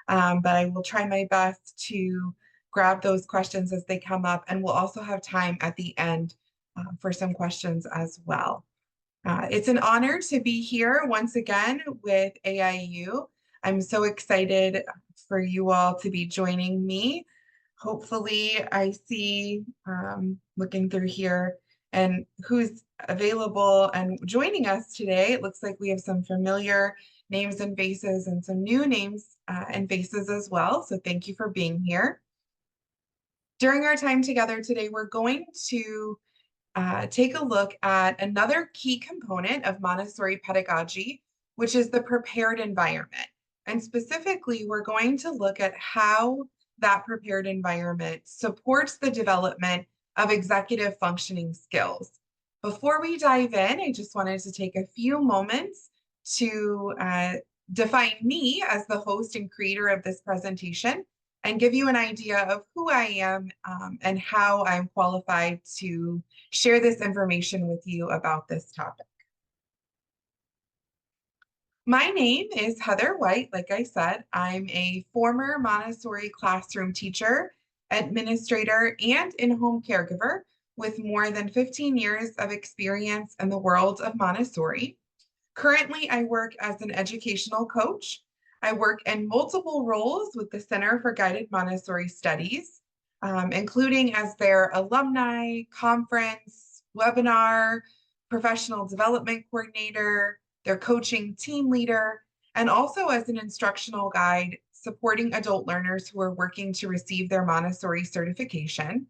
but I will try my best to grab those questions as they come up, and we'll also have time at the end for some questions as well. It's an honor to be here once again with AIU. I'm so excited for you all to be joining me. Hopefully, I see, looking through here, and who's available and joining us today. It looks like we have some familiar names and faces and some new names and faces as well. So thank you for being here. During our time together today, we're going to take a look at another key component of Montessori pedagogy, which is the prepared environment. And specifically, we're going to look at how that prepared environment supports the development of executive functioning skills. Before we dive in, I just wanted to take a few moments to define me as the host and creator of this presentation and give you an idea of who I am and how I'm qualified to share this information with you about this topic. My name is Heather White. Like I said, I'm a former Montessori classroom teacher, administrator, and in-home caregiver with more than 15 years of experience in the world of Montessori. Currently, I work as an educational coach. I work in multiple roles with the Center for Guided Montessori Studies, including as their alumni, conference, webinar, professional development coordinator, their coaching team leader, and also as an instructional guide supporting adult learners who are working to receive their Montessori certification.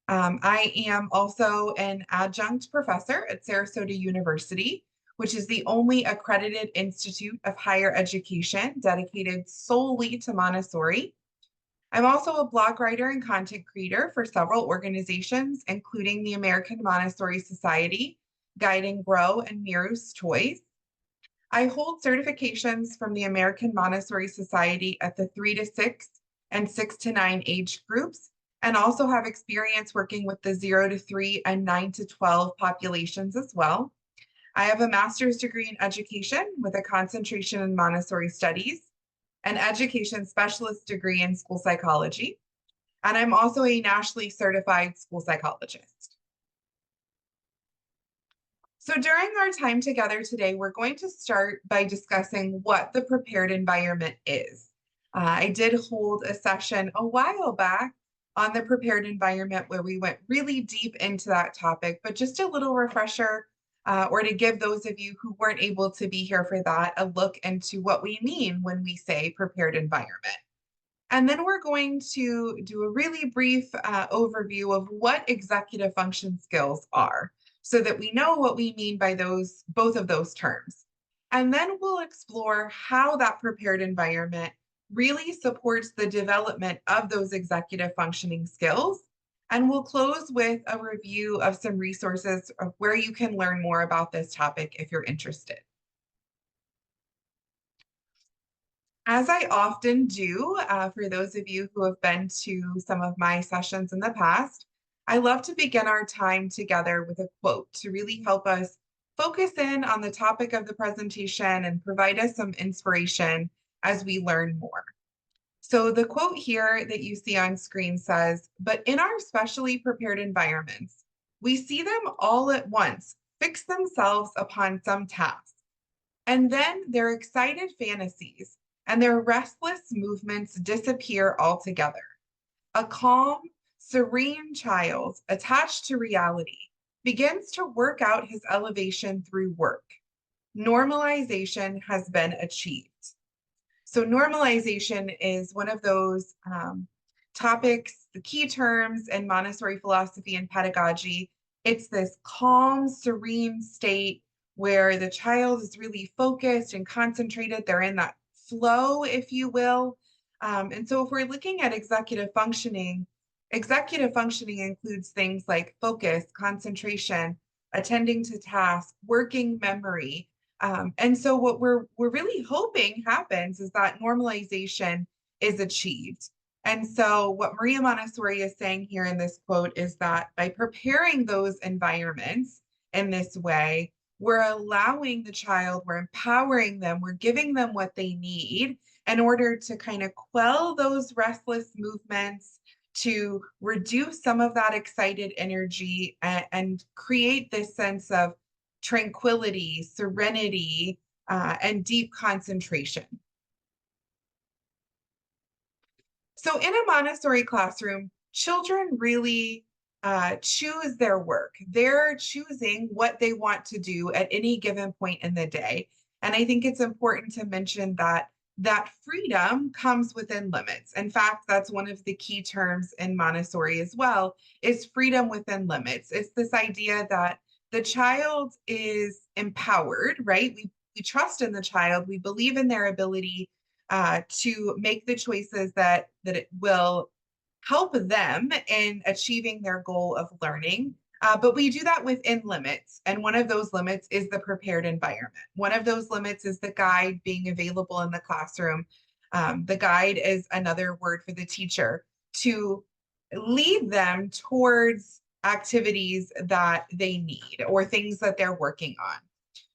I am also an adjunct professor at Sarasota University, which is the only accredited institute of higher education dedicated solely to Montessori. I'm also a blog writer and content creator for several organizations, including the American Montessori Society, Guide and Grow, and Miru's Toys. I hold certifications from the American Montessori Society at the 3 to 6 and 6 to 9 age groups, and also have experience working with the 0 to 3 and 9 to 12 populations as well. I have a master's degree in education with a concentration in Montessori studies, an education specialist degree in school psychology, and I'm also a nationally certified school psychologist. So during our time together today, we're going to start by discussing what the prepared environment is. I did hold a session a while back on the prepared environment where we went really deep into that topic, but just a little refresher or to give those of you who weren't able to be here for that a look into what we mean when we say prepared environment. And then we're going to do a really brief overview of what executive function skills are so that we know what we mean by both of those terms. And then we'll explore how that prepared environment really supports the development of those executive functioning skills. And we'll close with a review of some resources of where you can learn more about this topic if you're interested. As I often do, for those of you who have been to some of my sessions in the past, I love to begin our time together with a quote to really help us focus in on the topic of the presentation and provide us some inspiration as we learn more. So the quote here that you see on screen says, "But in our specially prepared environments, we see them all at once fix themselves upon some task, and then their excited fantasies and their restless movements disappear altogether. A calm, serene child attached to reality begins to work out his elevation through work. Normalization has been achieved." So normalization is one of those topics, the key terms in Montessori philosophy and pedagogy. It's this calm, serene state where the child is really focused and concentrated. They're in that flow, if you will. And so if we're looking at executive functioning includes things like focus, concentration, attending to tasks, working memory. And so what we're really hoping happens is that normalization is achieved. And so what Maria Montessori is saying here in this quote is that by preparing those environments in this way, we're allowing the child, we're empowering them, we're giving them what they need in order to kind of quell those restless movements, to reduce some of that excited energy and create this sense of tranquility, serenity, and deep concentration. So in a Montessori classroom, children really choose their work. They're choosing what they want to do at any given point in the day. And I think it's important to mention that that freedom comes within limits. In fact, that's one of the key terms in Montessori as well, is freedom within limits. It's this idea that the child is empowered, right? We trust in the child. We believe in their ability to make the choices that it will help them in achieving their goal of learning. But we do that within limits. And one of those limits is the prepared environment. One of those limits is the guide being available in the classroom. The guide is another word for the teacher to lead them towards activities that they need or things that they're working on.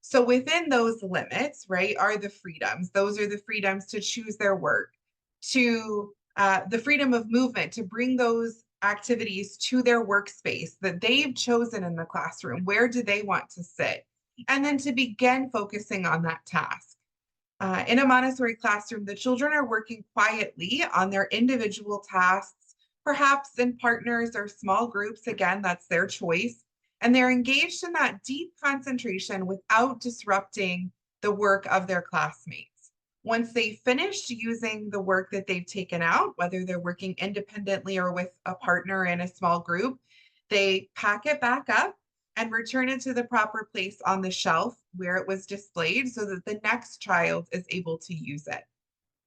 So within those limits, right, are the freedoms. Those are the freedoms to choose their work, to the freedom of movement, to bring those activities to their workspace that they've chosen in the classroom. Where do they want to sit? And then to begin focusing on that task. In a Montessori classroom, the children are working quietly on their individual tasks, perhaps in partners or small groups. Again, that's their choice. And they're engaged in that deep concentration without disrupting the work of their classmates. Once they've finished using the work that they've taken out, whether they're working independently or with a partner in a small group, they pack it back up and return it to the proper place on the shelf where it was displayed so that the next child is able to use it.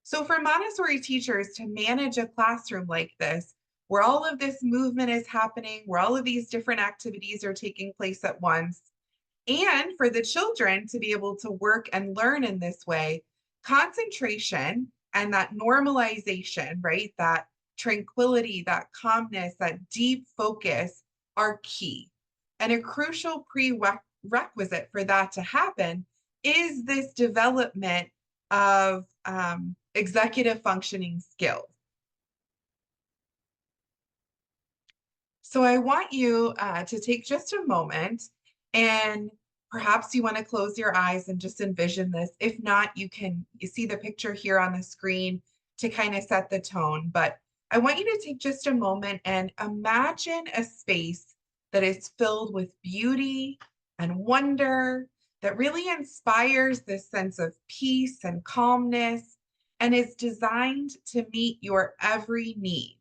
So for Montessori teachers to manage a classroom like this, where all of this movement is happening, where all of these different activities are taking place at once, and for the children to be able to work and learn in this way, concentration and that normalization, right? That tranquility, that calmness, that deep focus are key. And a crucial prerequisite for that to happen is this development of executive functioning skills. So I want you to take just a moment and perhaps you want to close your eyes and just envision this. If not, you see the picture here on the screen to kind of set the tone. But I want you to take just a moment and imagine a space that is filled with beauty and wonder, that really inspires this sense of peace and calmness and is designed to meet your every need.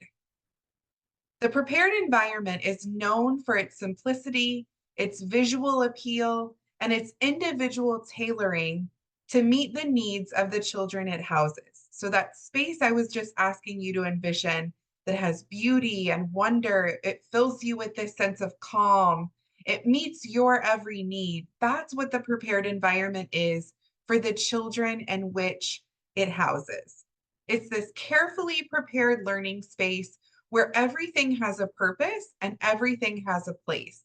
The prepared environment is known for its simplicity, its visual appeal, and its individual tailoring to meet the needs of the children it houses. So that space I was just asking you to envision that has beauty and wonder, it fills you with this sense of calm. It meets your every need. That's what the prepared environment is for the children in which it houses. It's this carefully prepared learning space where everything has a purpose and everything has a place.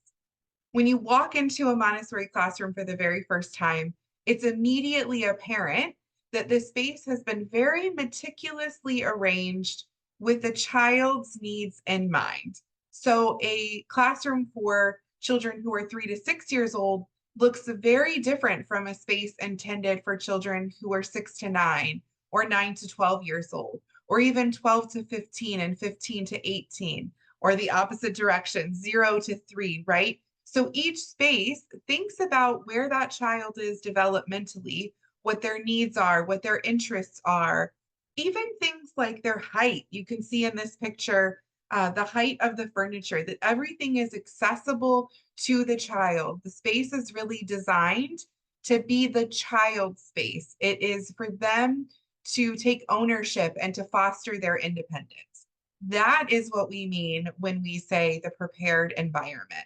When you walk into a Montessori classroom for the very first time, it's immediately apparent that the space has been very meticulously arranged with the child's needs in mind. So a classroom for children who are 3 to 6 years old looks very different from a space intended for children who are 6 to 9 or 9 to 12 years old, or even 12 to 15 and 15 to 18, or the opposite direction, 0 to 3, right? So each space thinks about where that child is developmentally, what their needs are, what their interests are, even things like their height. You can see in this picture the height of the furniture, that everything is accessible to the child. The space is really designed to be the child's space. It is for them to take ownership and to foster their independence. That is what we mean when we say the prepared environment.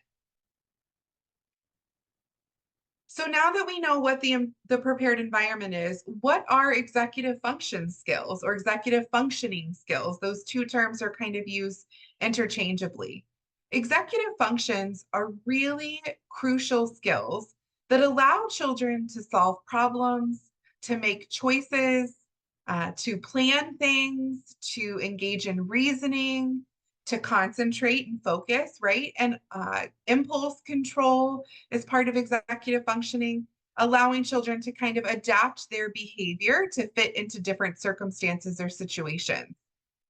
So now that we know what the prepared environment is, what are executive function skills or executive functioning skills? Those two terms are kind of used interchangeably. Executive functions are really crucial skills that allow children to solve problems, to make choices, to plan things, to engage in reasoning, to concentrate and focus, right? And impulse control is part of executive functioning, allowing children to kind of adapt their behavior to fit into different circumstances or situations.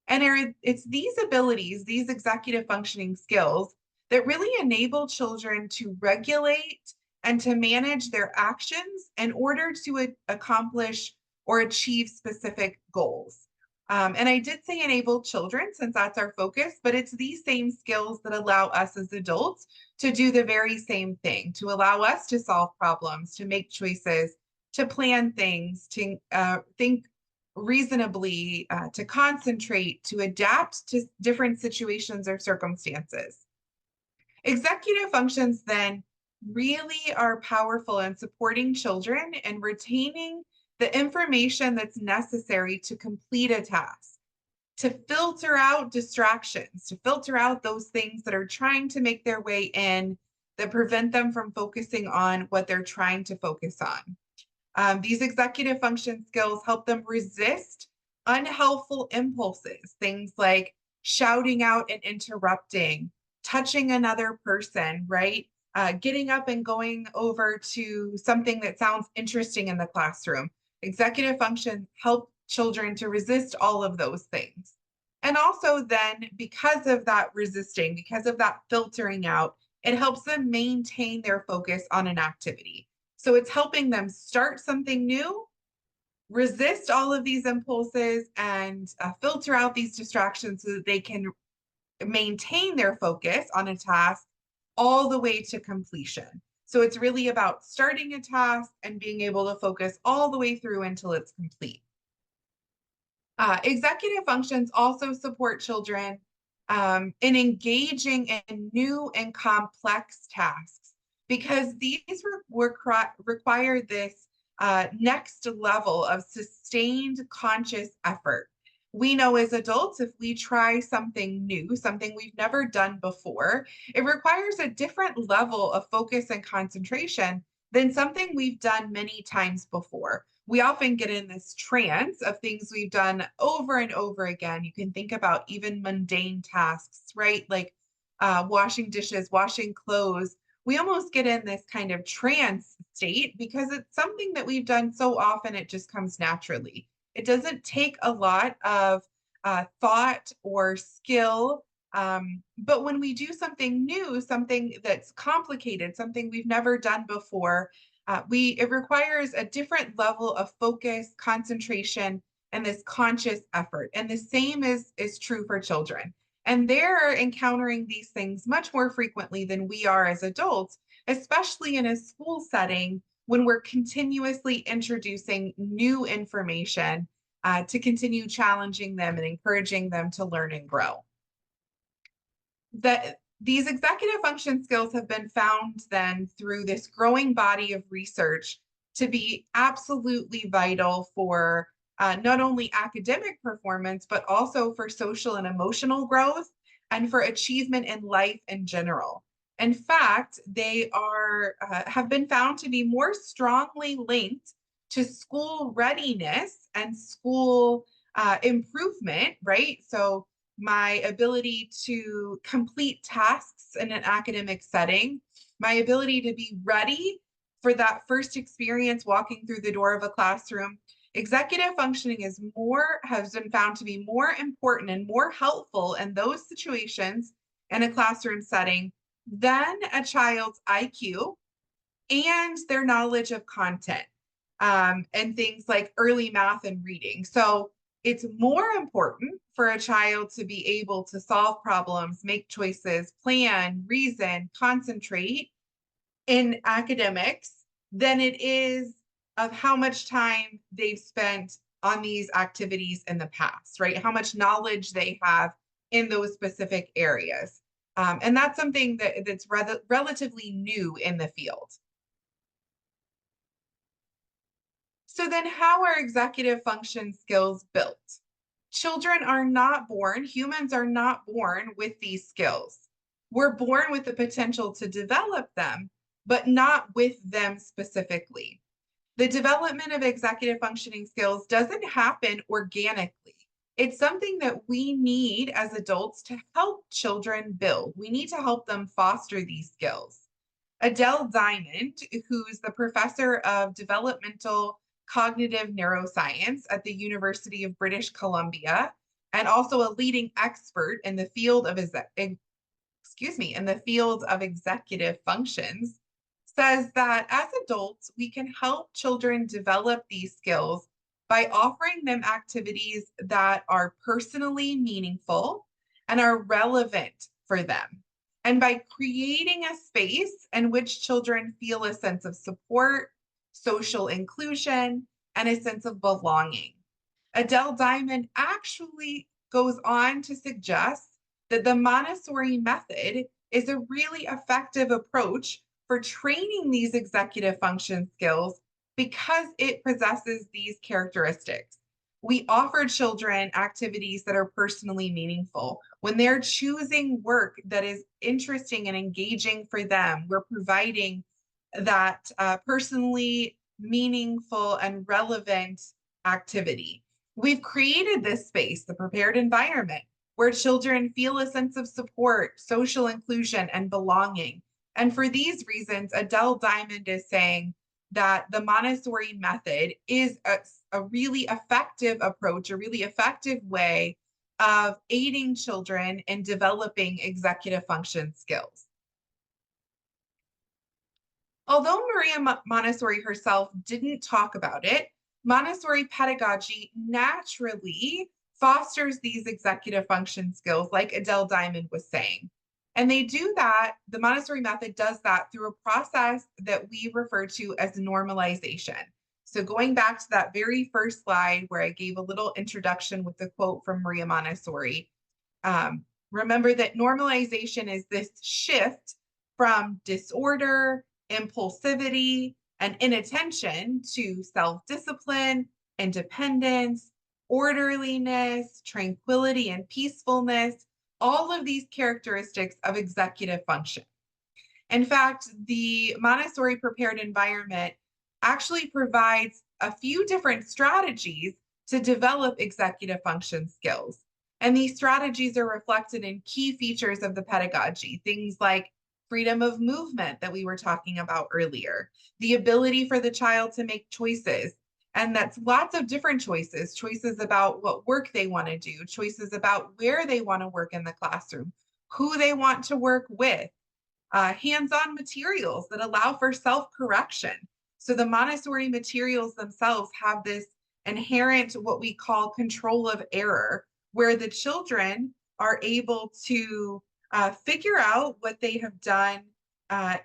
And it's these abilities, these executive functioning skills, that really enable children to regulate and to manage their actions in order to accomplish or achieve specific goals. And I did say enable children since that's our focus, but it's these same skills that allow us as adults to do the very same thing, to allow us to solve problems, to make choices, to plan things, to think reasonably, to concentrate, to adapt to different situations or circumstances. Executive functions then really are powerful in supporting children and retaining the information that's necessary to complete a task, to filter out distractions, to filter out those things that are trying to make their way in that prevent them from focusing on what they're trying to focus on. These executive function skills help them resist unhelpful impulses, things like shouting out and interrupting, touching another person, right? Getting up and going over to something that sounds interesting in the classroom. Executive function help children to resist all of those things. And also then, because of that resisting, because of that filtering out, it helps them maintain their focus on an activity. So it's helping them start something new, resist all of these impulses, and filter out these distractions so that they can maintain their focus on a task all the way to completion. So it's really about starting a task and being able to focus all the way through until it's complete. Executive functions also support children in engaging in new and complex tasks because these require this next level of sustained conscious effort. We know as adults, if we try something new, something we've never done before, it requires a different level of focus and concentration than something we've done many times before. We often get in this trance of things we've done over and over again. You can think about even mundane tasks, right? Like washing dishes, washing clothes. We almost get in this kind of trance state because it's something that we've done so often, it just comes naturally. It doesn't take a lot of thought or skill. But when we do something new, something that's complicated, something we've never done before, it requires a different level of focus, concentration, and this conscious effort. And the same is true for children. And they're encountering these things much more frequently than we are as adults, especially in a school setting when we're continuously introducing new information to continue challenging them and encouraging them to learn and grow. These executive function skills have been found then through this growing body of research to be absolutely vital for not only academic performance, but also for social and emotional growth and for achievement in life in general. In fact, they have been found to be more strongly linked to school readiness and school improvement, right? So my ability to complete tasks in an academic setting, my ability to be ready for that first experience walking through the door of a classroom. Executive functioning has been found to be more important and more helpful in those situations in a classroom setting than a child's IQ and their knowledge of content and things like early math and reading. So it's more important for a child to be able to solve problems, make choices, plan, reason, concentrate in academics than it is of how much time they've spent on these activities in the past, right? How much knowledge they have in those specific areas. And that's something that's relatively new in the field. So then how are executive function skills built? Children are not born, humans are not born with these skills. We're born with the potential to develop them, but not with them specifically. The development of executive functioning skills doesn't happen organically. It's something that we need as adults to help children build. We need to help them foster these skills. Adele Diamond, who's the professor of developmental cognitive neuroscience at the University of British Columbia, and also a leading expert in the field of in the field of executive functions, says that as adults, we can help children develop these skills by offering them activities that are personally meaningful and are relevant for them, and by creating a space in which children feel a sense of support, social inclusion, and a sense of belonging. Adele Diamond actually goes on to suggest that the Montessori method is a really effective approach for training these executive function skills because it possesses these characteristics. We offer children activities that are personally meaningful. When they're choosing work that is interesting and engaging for them, we're providing that personally meaningful and relevant activity. We've created this space, the prepared environment, where children feel a sense of support, social inclusion, and belonging. And for these reasons, Adele Diamond is saying that the Montessori method is a really effective approach, a really effective way of aiding children in developing executive function skills. Although Maria Montessori herself didn't talk about it, Montessori pedagogy naturally fosters these executive function skills, like Adele Diamond was saying. And they do that, the Montessori method does that through a process that we refer to as normalization. So going back to that very first slide where I gave a little introduction with the quote from Maria Montessori, remember that normalization is this shift from disorder, impulsivity, and inattention to self-discipline, independence, orderliness, tranquility, and peacefulness, all of these characteristics of executive function. In fact, the Montessori prepared environment actually provides a few different strategies to develop executive function skills. And these strategies are reflected in key features of the pedagogy, things like freedom of movement that we were talking about earlier, the ability for the child to make choices. And that's lots of different choices, choices about what work they want to do, choices about where they want to work in the classroom, who they want to work with, hands-on materials that allow for self-correction. So the Montessori materials themselves have this inherent, what we call control of error, where the children are able to figure out what they have done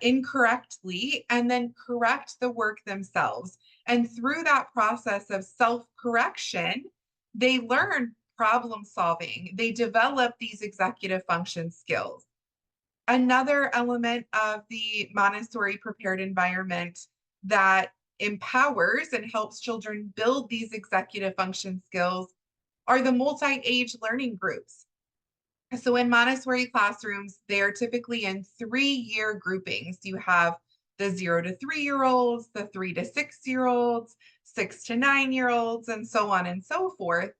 incorrectly and then correct the work themselves. And through that process of self-correction, they learn problem solving. They develop these executive function skills. Another element of the Montessori prepared environment that empowers and helps children build these executive function skills are the multi-age learning groups. So in Montessori classrooms, they are typically in 3-year groupings. You have the 0 to 3-year-olds, the 3 to 6-year-olds, 6 to 9-year-olds, and so on and so forth.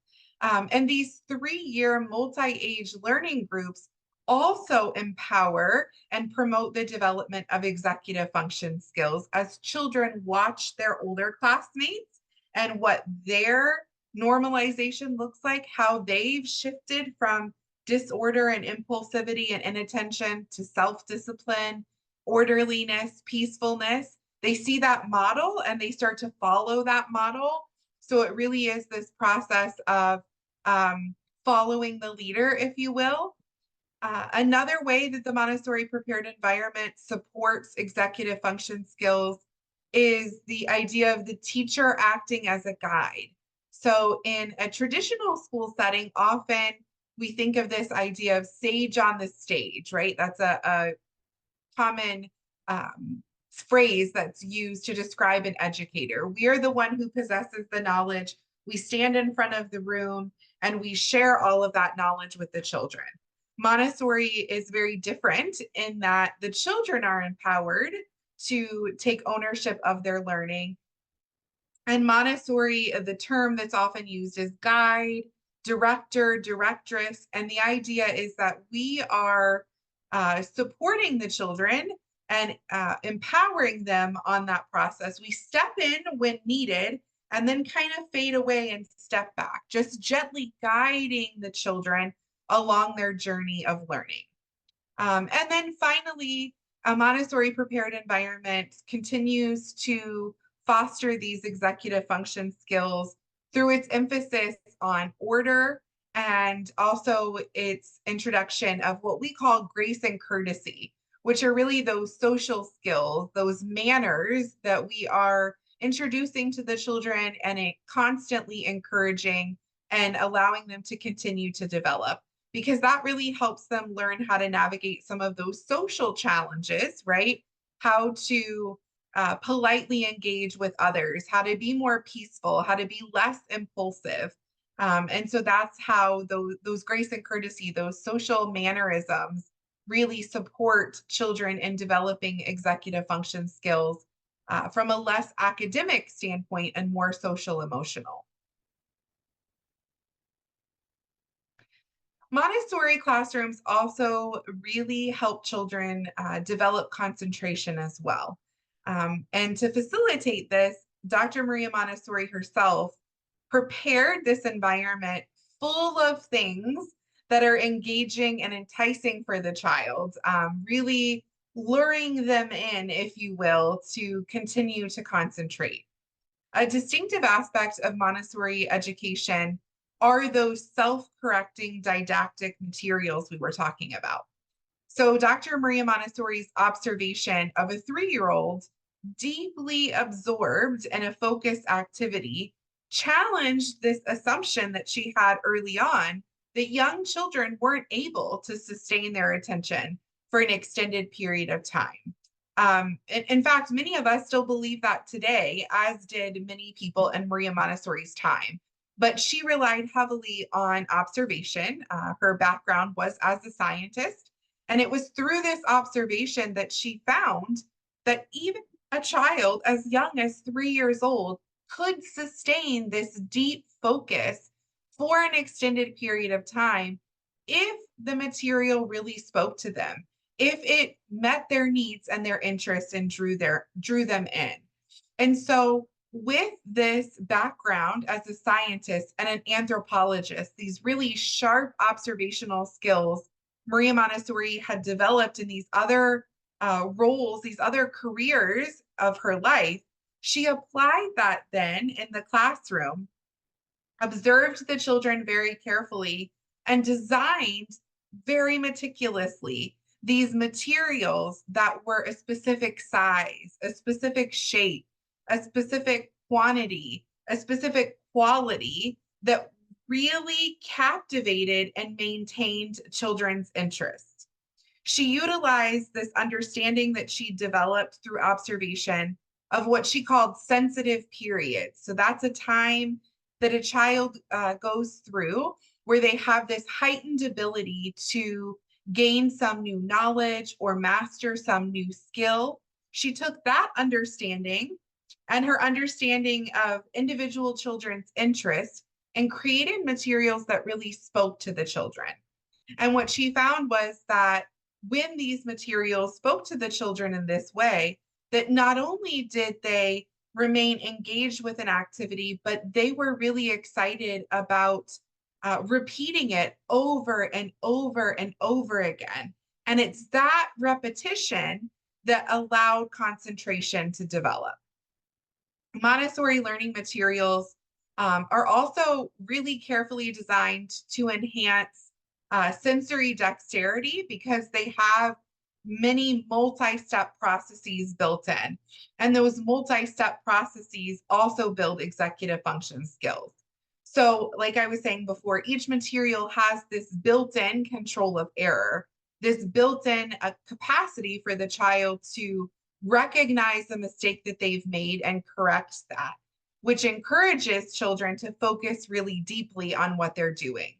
And these 3-year multi-age learning groups also empower and promote the development of executive function skills as children watch their older classmates and what their normalization looks like, how they've shifted from disorder and impulsivity and inattention to self-discipline, orderliness, peacefulness. They see that model and they start to follow that model. So it really is this process of following the leader, if you will. Another way that the Montessori prepared environment supports executive function skills is the idea of the teacher acting as a guide. So in a traditional school setting, often we think of this idea of sage on the stage, right? That's a common phrase that's used to describe an educator. We are the one who possesses the knowledge. We stand in front of the room and we share all of that knowledge with the children. Montessori is very different in that the children are empowered to take ownership of their learning. And Montessori, the term that's often used is guide, director, directress. And the idea is that we are supporting the children and empowering them on that process. We step in when needed and then kind of fade away and step back, just gently guiding the children along their journey of learning. And then finally, a Montessori prepared environment continues to foster these executive function skills through its emphasis on order and also its introduction of what we call grace and courtesy, which are really those social skills, those manners that we are introducing to the children and constantly encouraging and allowing them to continue to develop because that really helps them learn how to navigate some of those social challenges, right? How to politely engage with others, how to be more peaceful, how to be less impulsive. And so that's how those grace and courtesy, those social mannerisms really support children in developing executive function skills from a less academic standpoint and more social emotional. Montessori classrooms also really help children develop concentration as well. And to facilitate this, Dr. Maria Montessori herself prepared this environment full of things that are engaging and enticing for the child, really luring them in, if you will, to continue to concentrate. A distinctive aspect of Montessori education are those self-correcting didactic materials we were talking about. So Dr. Maria Montessori's observation of a 3-year-old deeply absorbed in a focused activity challenged this assumption that she had early on that young children weren't able to sustain their attention for an extended period of time. In fact, many of us still believe that today, as did many people in Maria Montessori's time. But she relied heavily on observation. Her background was as a scientist. And it was through this observation that she found that even a child as young as 3 years old could sustain this deep focus for an extended period of time if the material really spoke to them, if it met their needs and their interests and drew them in. And so with this background as a scientist and an anthropologist, these really sharp observational skills Maria Montessori had developed in these other roles, these other careers of her life, she applied that then in the classroom, observed the children very carefully, and designed very meticulously these materials that were a specific size, a specific shape, a specific quantity, a specific quality that really captivated and maintained children's interest. She utilized this understanding that she developed through observation of what she called sensitive periods. So that's a time that a child goes through where they have this heightened ability to gain some new knowledge or master some new skill. She took that understanding and her understanding of individual children's interests and created materials that really spoke to the children. And what she found was that when these materials spoke to the children in this way, that not only did they remain engaged with an activity, but they were really excited about repeating it over and over and over again. And it's that repetition that allowed concentration to develop. Montessori learning materials are also really carefully designed to enhance sensory dexterity because they have many multi-step processes built in. And those multi-step processes also build executive function skills. So like I was saying before, each material has this built-in control of error, this built-in capacity for the child to recognize the mistake that they've made and correct that, which encourages children to focus really deeply on what they're doing.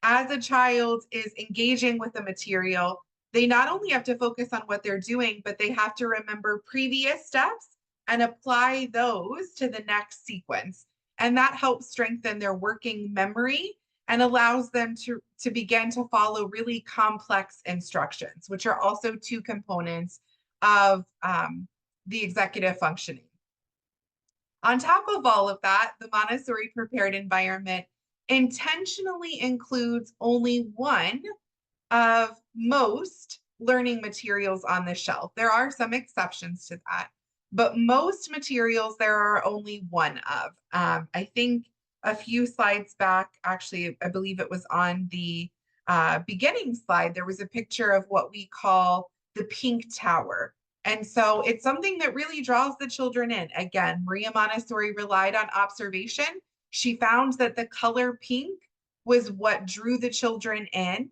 As a child is engaging with the material, they not only have to focus on what they're doing, but they have to remember previous steps and apply those to the next sequence. And that helps strengthen their working memory and allows them to begin to follow really complex instructions, which are also two components of the executive functioning. On top of all of that, the Montessori prepared environment intentionally includes only one of most learning materials on the shelf. There are some exceptions to that, but most materials there are only one of. I think a few slides back, actually, I believe it was on the beginning slide, there was a picture of what we call the pink tower. And so it's something that really draws the children in. Again, Maria Montessori relied on observation. She found that the color pink was what drew the children in.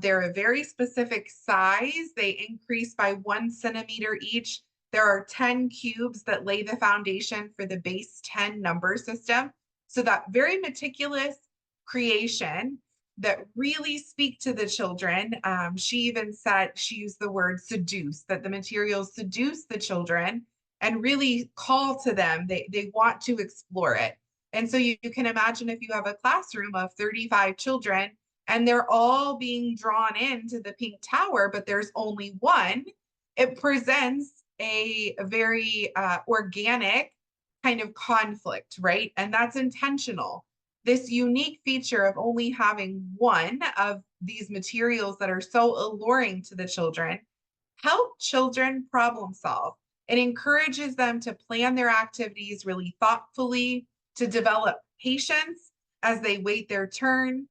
They're a very specific size. They increase by 1 centimeter each. There are 10 cubes that lay the foundation for the base 10 number system. So that very meticulous creation that really speak to the children. She even said, she used the word seduce, that the materials seduce the children and really call to them. They want to explore it. And so you can imagine if you have a classroom of 35 children and they're all being drawn into the pink tower, but there's only one, it presents a very organic kind of conflict, right? And that's intentional. This unique feature of only having one of these materials that are so alluring to the children help children problem solve. It encourages them to plan their activities really thoughtfully, to develop patience as they wait their turn.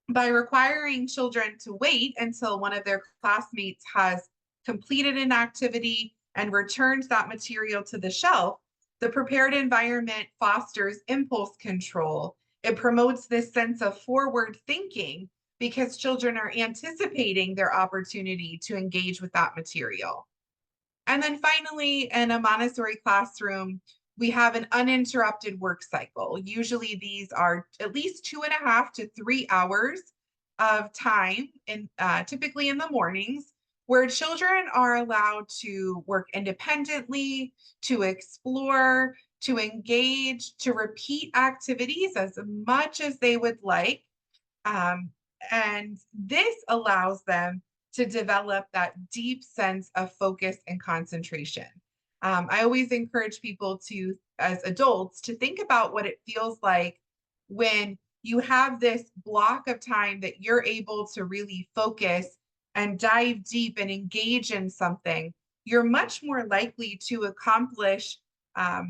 By requiring children to wait until one of their classmates has completed an activity and returned that material to the shelf, the prepared environment fosters impulse control. It promotes this sense of forward thinking because children are anticipating their opportunity to engage with that material. And then finally, in a Montessori classroom, we have an uninterrupted work cycle. Usually these are at least 2.5 to 3 hours of time, typically in the mornings, where children are allowed to work independently, to explore, to engage, to repeat activities as much as they would like. And this allows them to develop that deep sense of focus and concentration. I always encourage people to, as adults, to think about what it feels like when you have this block of time that you're able to really focus and dive deep and engage in something. You're much more likely to accomplish a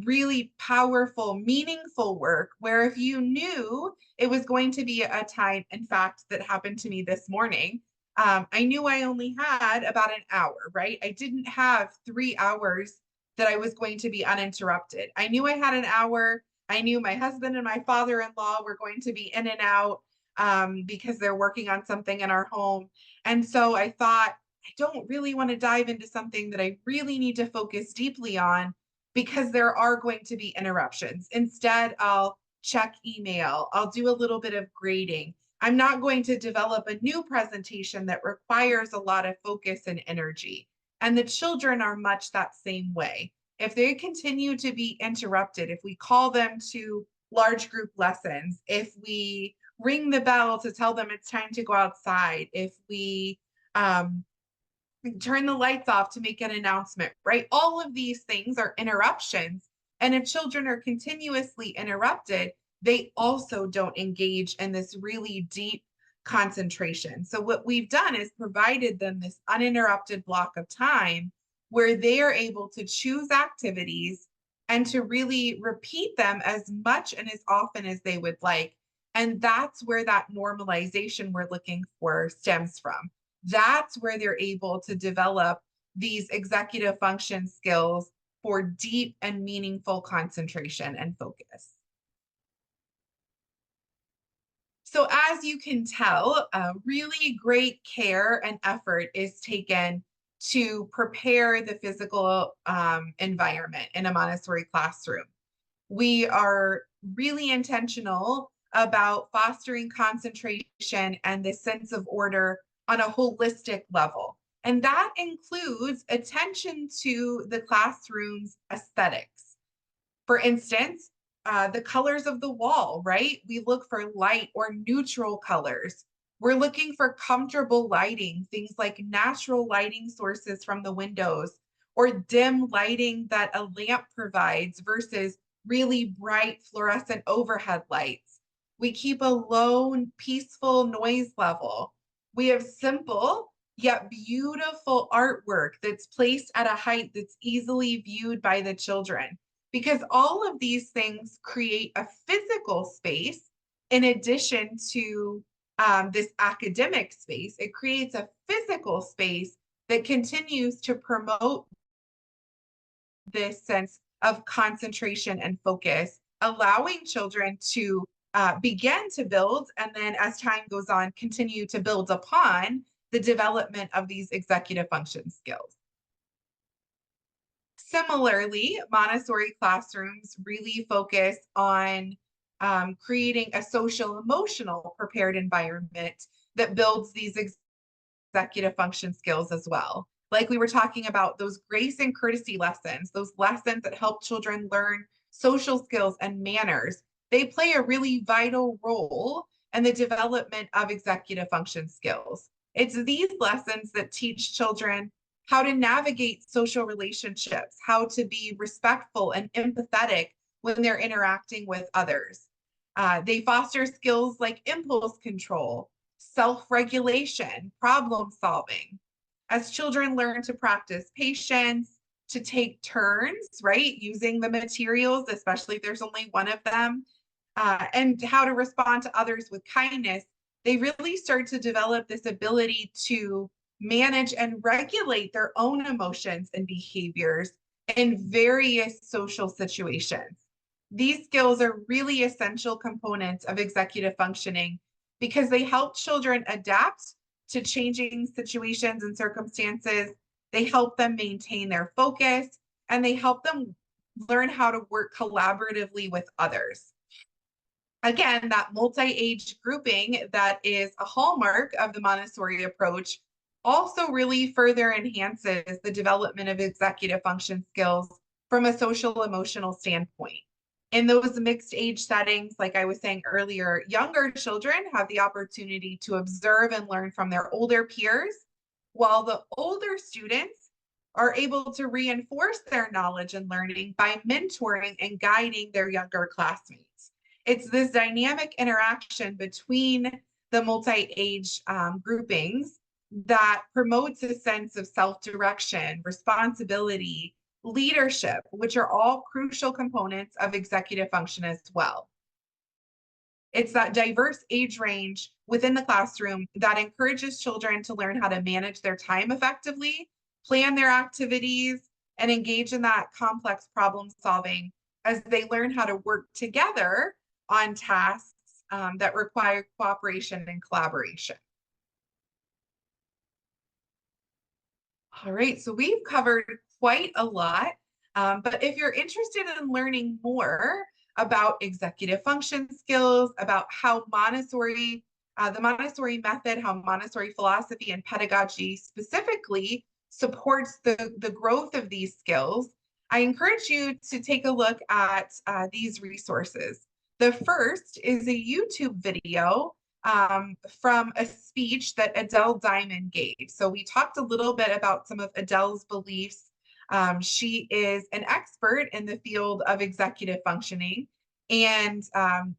really powerful, meaningful work where if you knew it was going to be a time, in fact, that happened to me this morning, I knew I only had about an hour, right? I didn't have 3 hours that I was going to be uninterrupted. I knew I had an hour. I knew my husband and my father-in-law were going to be in and out because they're working on something in our home. And so I thought, I don't really want to dive into something that I really need to focus deeply on because there are going to be interruptions. Instead, I'll check email. I'll do a little bit of grading. I'm not going to develop a new presentation that requires a lot of focus and energy. And the children are much that same way. If they continue to be interrupted, if we call them to large group lessons, if we ring the bell to tell them it's time to go outside, if we turn the lights off to make an announcement, right? All of these things are interruptions. And if children are continuously interrupted, they also don't engage in this really deep concentration. So what we've done is provided them this uninterrupted block of time where they are able to choose activities and to really repeat them as much and as often as they would like. And that's where that normalization we're looking for stems from. That's where they're able to develop these executive function skills for deep and meaningful concentration and focus. So as you can tell, really great care and effort is taken to prepare the physical environment in a Montessori classroom. We are really intentional about fostering concentration and this sense of order on a holistic level. And that includes attention to the classroom's aesthetics. For instance, the colors of the wall, right? We look for light or neutral colors. We're looking for comfortable lighting, things like natural lighting sources from the windows or dim lighting that a lamp provides versus really bright fluorescent overhead lights. We keep a low, peaceful noise level. We have simple yet beautiful artwork that's placed at a height that's easily viewed by the children, because all of these things create a physical space in addition to this academic space. It creates a physical space that continues to promote this sense of concentration and focus, allowing children to begin to build, and then as time goes on, continue to build upon the development of these executive function skills. Similarly, Montessori classrooms really focus on creating a social emotional prepared environment that builds these executive function skills as well. Like we were talking about, those grace and courtesy lessons, those lessons that help children learn social skills and manners, they play a really vital role in the development of executive function skills. It's these lessons that teach children how to navigate social relationships, how to be respectful and empathetic when they're interacting with others. They foster skills like impulse control, self-regulation, problem solving. As children learn to practice patience, to take turns, right, using the materials, especially if there's only one of them, and how to respond to others with kindness, they really start to develop this ability to manage and regulate their own emotions and behaviors in various social situations. These skills are really essential components of executive functioning because they help children adapt to changing situations and circumstances. They help them maintain their focus, and they help them learn how to work collaboratively with others. Again, that multi-age grouping that is a hallmark of the Montessori approach also really further enhances the development of executive function skills from a social emotional standpoint. In those mixed age settings, like I was saying earlier, younger children have the opportunity to observe and learn from their older peers, while the older students are able to reinforce their knowledge and learning by mentoring and guiding their younger classmates. It's this dynamic interaction between the multi-age groupings that promotes a sense of self-direction, responsibility, leadership, which are all crucial components of executive function as well. It's that diverse age range within the classroom that encourages children to learn how to manage their time effectively, plan their activities, and engage in that complex problem solving as they learn how to work together on tasks that require cooperation and collaboration. All right, so we've covered quite a lot, but if you're interested in learning more about executive function skills, about how Montessori, the Montessori method, how Montessori philosophy and pedagogy specifically supports the growth of these skills, I encourage you to take a look at these resources. The first is a YouTube video from a speech that Adele Diamond gave. So we talked a little bit about some of Adele's beliefs. She is an expert in the field of executive functioning, and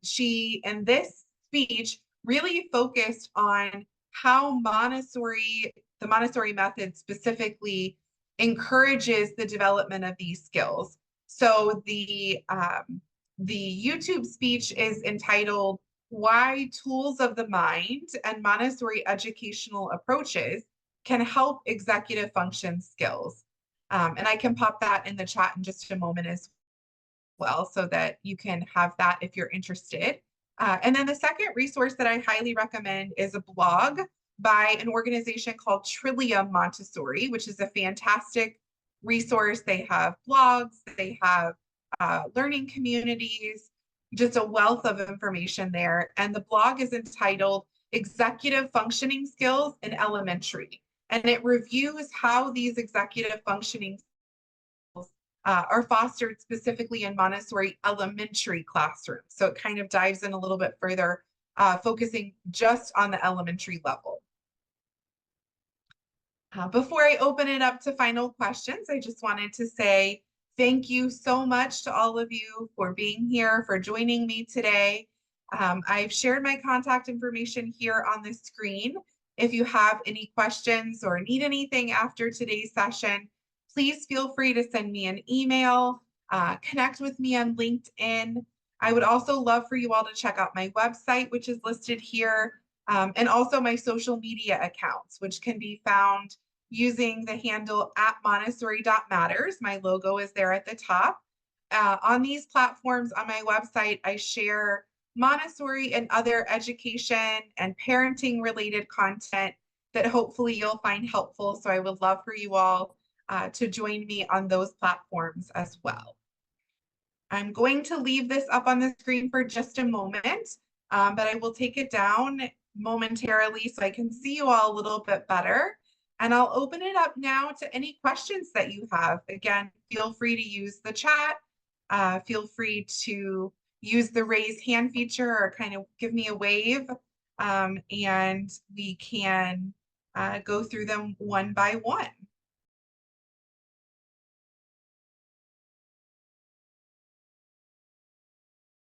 she, in this speech, really focused on how the Montessori method specifically encourages the development of these skills. So the YouTube speech is entitled "Why Tools of the Mind and Montessori Educational Approaches Can Help Executive Function Skills." And I can pop that in the chat in just a moment as well, so that you can have that if you're interested. And then the second resource that I highly recommend is a blog by an organization called Trillium Montessori, which is a fantastic resource. They have blogs, they have learning communities, just a wealth of information there. And the blog is entitled "Executive Functioning Skills in Elementary." and it reviews how these executive functioning are fostered specifically in Montessori elementary classrooms. So it kind of dives in a little bit further, focusing just on the elementary level. Before I open it up to final questions, I just wanted to say thank you so much to all of you for being here, for joining me today. I've shared my contact information here on the screen. If you have any questions or need anything after today's session, please feel free to send me an email, connect with me on LinkedIn. I would also love for you all to check out my website, which is listed here, and also my social media accounts, which can be found using the handle @Montessori.matters. My logo is there at the top. On these platforms on my website, I share Montessori and other education and parenting related content that hopefully you'll find helpful. So I would love for you all to join me on those platforms as well. I'm going to leave this up on the screen for just a moment, but I will take it down momentarily so I can see you all a little bit better. And I'll open it up now to any questions that you have. Again, feel free to use the chat. Feel free to use the raise hand feature or kind of give me a wave, and we can go through them one by one.